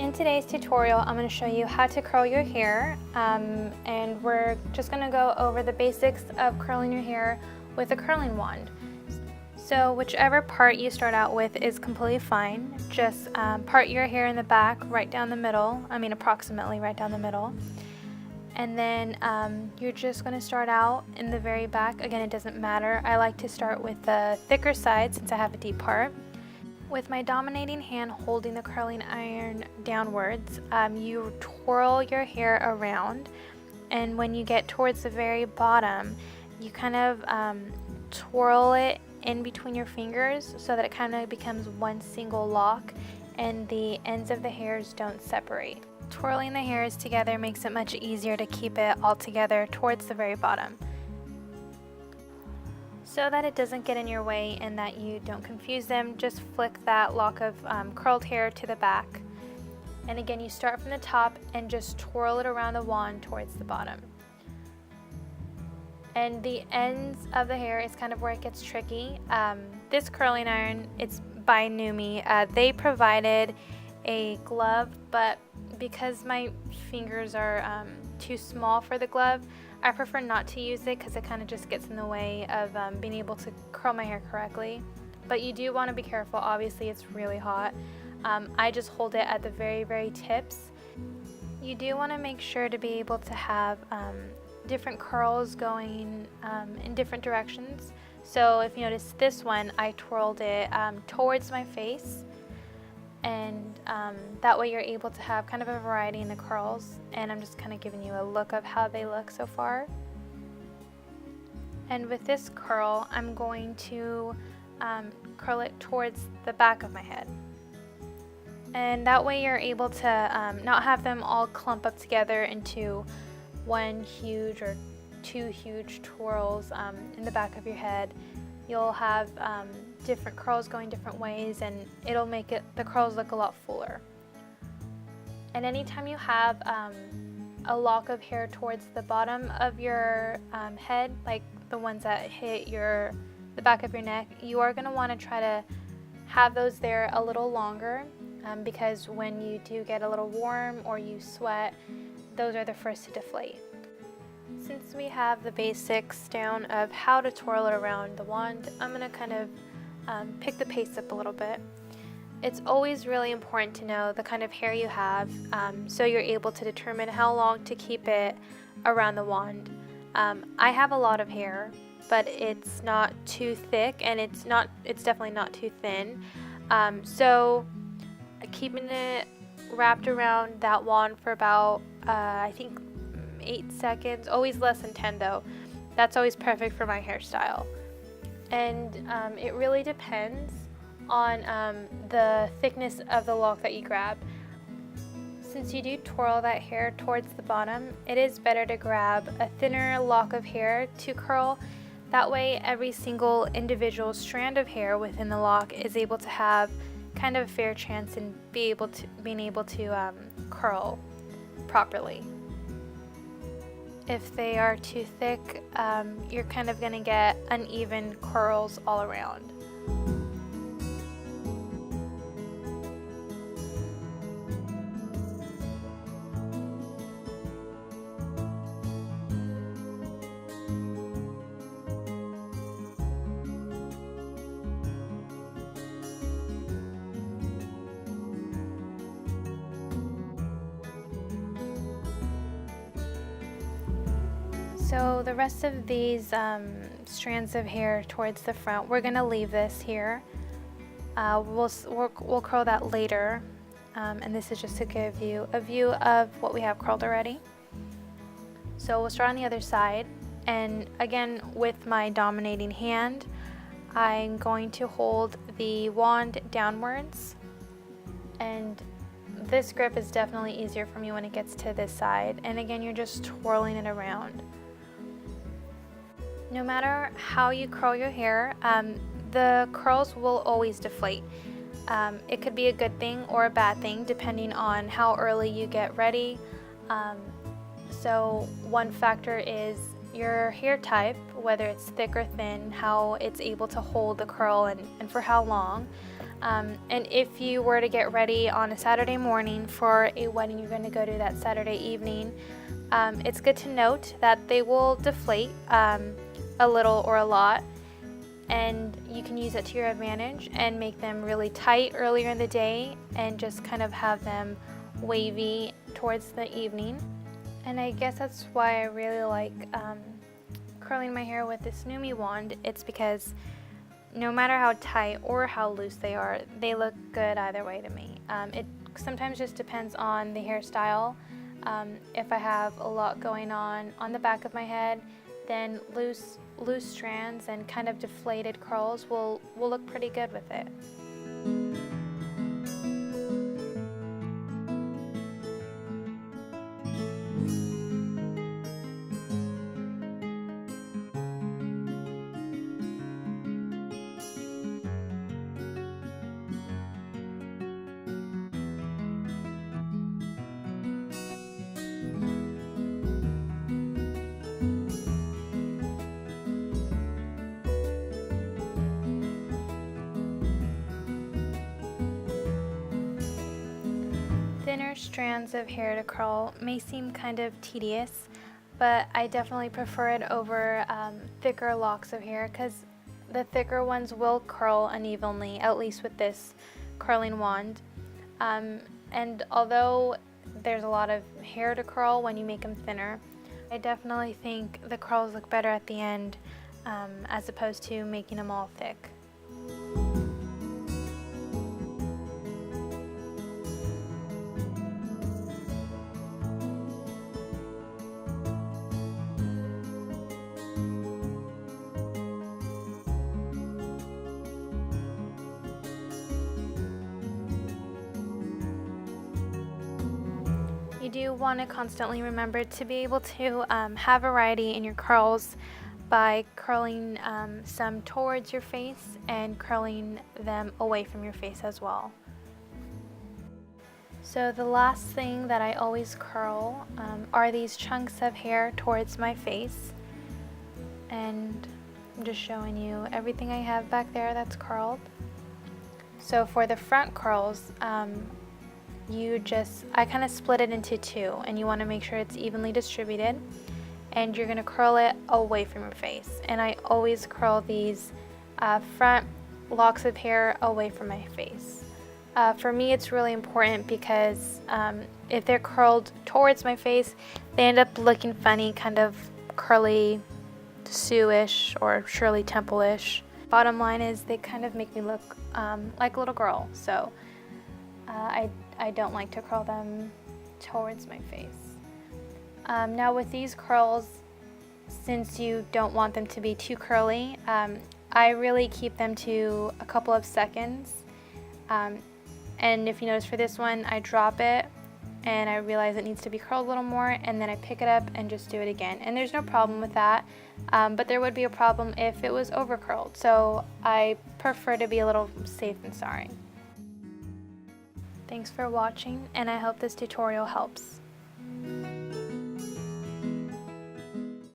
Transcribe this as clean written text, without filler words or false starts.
In today's tutorial, I'm going to show you how to curl your hair, and we're just going to go over the basics of curling your hair with a curling wand. So whichever part you start out with is completely fine. Just part your hair in the back right down the middle, approximately right down the middle. And then you're just going to start out in the very back. Again, it doesn't matter. I like to start with the thicker side since I have a deep part. With my dominating hand holding the curling iron downwards, you twirl your hair around, and when you get towards the very bottom, you kind of twirl it in between your fingers so that it kind of becomes one single lock and the ends of the hairs don't separate. Twirling the hairs together makes it much easier to keep it all together towards the very bottom, so that it doesn't get in your way and that you don't confuse them. Just flick that lock of curled hair to the back. And again, you start from the top and just twirl it around the wand towards the bottom. And the ends of the hair is kind of where it gets tricky. This curling iron, it's by Numi. They provided a glove, but because my fingers are too small for the glove, I prefer not to use it because it kind of just gets in the way of being able to curl my hair correctly. But you do want to be careful. Obviously, it's really hot. I just hold it at the very, very tips. You do want to make sure to be able to have different curls going in different directions. So if you notice this one, I twirled it towards my face, and that way you're able to have kind of a variety in the curls, and I'm just kind of giving you a look of how they look so far. And with this curl, I'm going to curl it towards the back of my head, and that way you're able to not have them all clump up together into one huge or two huge twirls in the back of your head. You'll have different curls going different ways, and it'll make the curls look a lot fuller. And anytime you have a lock of hair towards the bottom of your head, like the ones that hit the back of your neck, you are going to want to try to have those there a little longer, because when you do get a little warm or you sweat, those are the first to deflate. Since we have the basics down of how to twirl it around the wand, I'm going to kind of pick the pace up a little bit. It's always really important to know the kind of hair you have, so you're able to determine how long to keep it around the wand. I have a lot of hair, but it's not too thick, and it's definitely not too thin. So keeping it wrapped around that wand for about I think 8 seconds, always less than 10 though. That's always perfect for my hairstyle. And it really depends on the thickness of the lock that you grab. Since you do twirl that hair towards the bottom, it is better to grab a thinner lock of hair to curl. That way every single individual strand of hair within the lock is able to have kind of a fair chance in being able to curl properly. If they are too thick, you're kind of going to get uneven curls all around. So the rest of these strands of hair towards the front, we're going to leave this here. We'll curl that later, and this is just to give you a view of what we have curled already. So we'll start on the other side, and again with my dominating hand, I'm going to hold the wand downwards, and this grip is definitely easier for me when it gets to this side, and again you're just twirling it around. No matter how you curl your hair, the curls will always deflate. It could be a good thing or a bad thing depending on how early you get ready. So one factor is your hair type, whether it's thick or thin, how it's able to hold the curl and for how long. And if you were to get ready on a Saturday morning for a wedding you're going to go to that Saturday evening, it's good to note that they will deflate a little or a lot, and you can use it to your advantage and make them really tight earlier in the day and just kind of have them wavy towards the evening. And I guess that's why I really like curling my hair with this Numi wand. It's because no matter how tight or how loose they are, they look good either way to me. It sometimes just depends on the hairstyle. If I have a lot going on the back of my head, then loose strands and kind of deflated curls will look pretty good with it. Thinner strands of hair to curl may seem kind of tedious, but I definitely prefer it over thicker locks of hair, because the thicker ones will curl unevenly, at least with this curling wand. And although there's a lot of hair to curl when you make them thinner, I definitely think the curls look better at the end as opposed to making them all thick. You do want to constantly remember to be able to have variety in your curls by curling some towards your face and curling them away from your face as well. So the last thing that I always curl are these chunks of hair towards my face, and I'm just showing you everything I have back there that's curled. So for the front curls, I kind of split it into two, and you want to make sure it's evenly distributed, and you're going to curl it away from your face. And I always curl these front locks of hair away from my face. For me, it's really important because if they're curled towards my face, they end up looking funny, kind of curly Sue-ish or Shirley Temple-ish. Bottom line is they kind of make me look like a little girl, so I don't like to curl them towards my face. Now with these curls, since you don't want them to be too curly, I really keep them to a couple of seconds. And if you notice for this one, I drop it and I realize it needs to be curled a little more, and then I pick it up and just do it again. And there's no problem with that, but there would be a problem if it was over curled. So I prefer to be a little safe than sorry. Thanks for watching, and I hope this tutorial helps.